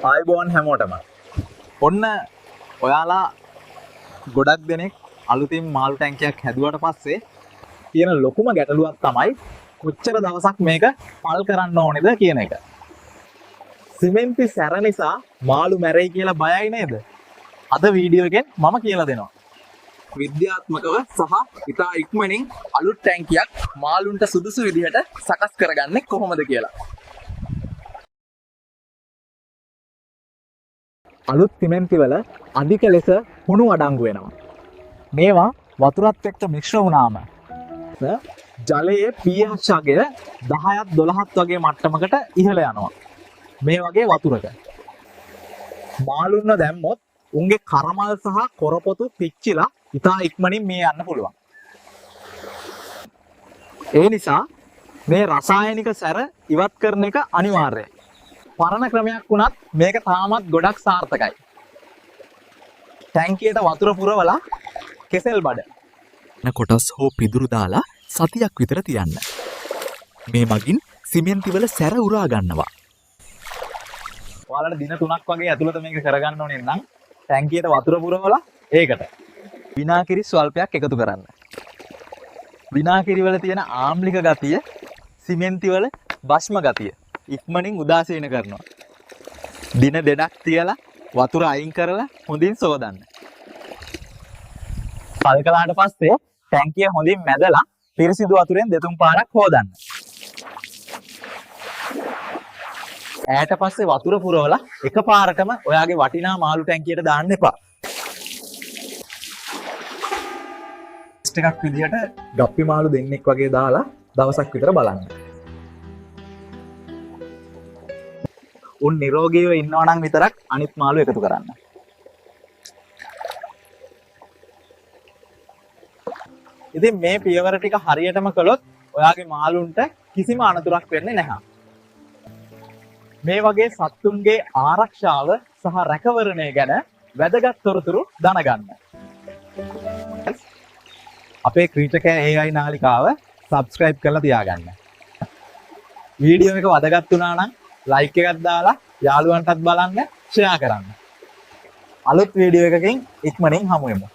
ආයුබෝවන් හැමෝටම. ඔන්න ඔයාලා ගොඩක් දෙනෙක් අලුතින් මාළු ටැංකියක් හැදුවට පස්සේ තියෙන ලොකුම ගැටලුවක් තමයි කොච්චර දවසක් මේක පල් කරන්න ඕනේද කියන එක. සිමෙන්ති සැර නිසා මාළු මැරෙයි කියලා බයයි නේද? අද වීඩියෝ එකෙන් මම කියලා දෙනවා. විද්‍යාත්මකව සහ ඉතා ඉක්මනින් අලුත් ටැංකියක් මාළුන්ට සුදුසු විදිහට සකස් කරගන්නේ කොහොමද කියලා. අලුත් සිමෙන්ති වල අධික ලෙස හුණු අඩංගු වෙනවා. මේවා වතුරත් එක්ක මිශ්‍ර වුණාම ජලයේ pH අගය 10ත් 12ත් වගේ මට්ටමකට ඉහළ යනවා. මේ වගේ වතුරක මාළුන්ව දැම්මොත් උන්ගේ කරමල් සහ කොරපොතු පිච්චිලා ඉතා ඉක්මනින් මේ යන්න පුළුවන්. ඒ නිසා මේ රසායනික සැර ඉවත් කරන එක අනිවාර්යයි. පරණ ක්‍රමයක් වුණත් මේක තාමත් ගොඩක් සාර්ථකයි. ටැංකියට වතුර පුරවලා කෙසෙල් බඩ කොටස් හෝ පිදුරු දාලා සතියක් විතර තියන්න. මේ මගින් සිමෙන්ති වල සැර උරා ගන්නවා. ඔයාලට දින 3ක් වගේ ඇතුළත මේක කරගන්න ඕනේ නම් ටැංකියට වතුර පුරවලා ඒකට විනාකිරි ස්වල්පයක් එකතු කරන්න. විනාකිරි වල තියෙන ආම්ලික ගතිය සිමෙන්ති වල භස්ම ගතිය ඉක්මනින් උදාසීන කරනවා. දින 2ක් තියලා වතුර අයින් කරලා හොඳින් සෝදන්න. පල් කළාට පස්සේ ටැංකිය හොඳින් මැදලා පිරිසිදු වතුරෙන් 2-3 පාරක් හොදන්න. ඈට පස්සේ වතුර පුරවලා එකපාරටම ඔයාගේ වටිනා මාළු ටැංකියට දාන්න එපා. ටෙස්ට් එකක් විදියට ගප්පි මාළු දෙන්නෙක් වගේ දාලා දවසක් විතර බලන්න. උන් නිරෝගීව ඉන්නවා නම් විතරක් අනිත් මාළු එකතු කරන්න. ඉතින් මේ පියවර ටික හරියටම කළොත් ඔයාගේ මාළුන්ට කිසිම අනතුරක් වෙන්නේ නැහැ. මේ වගේ සත්තුන්ගේ ආරක්ෂාව සහ රැකවරණය ගැන වැදගත් තොරතුරු දැනගන්න. අපේ ක්‍රීචකෑ AI නාලිකාව subscribe කරලා තියාගන්න. වීඩියෝ එක වැදගත් වුණා නම් like එකක් දාලා යාළුවන්ටත් බලන්න, share කරන්න. අලුත් වීඩියෝ එකකින් ඉක්මනින් හමු වෙමු.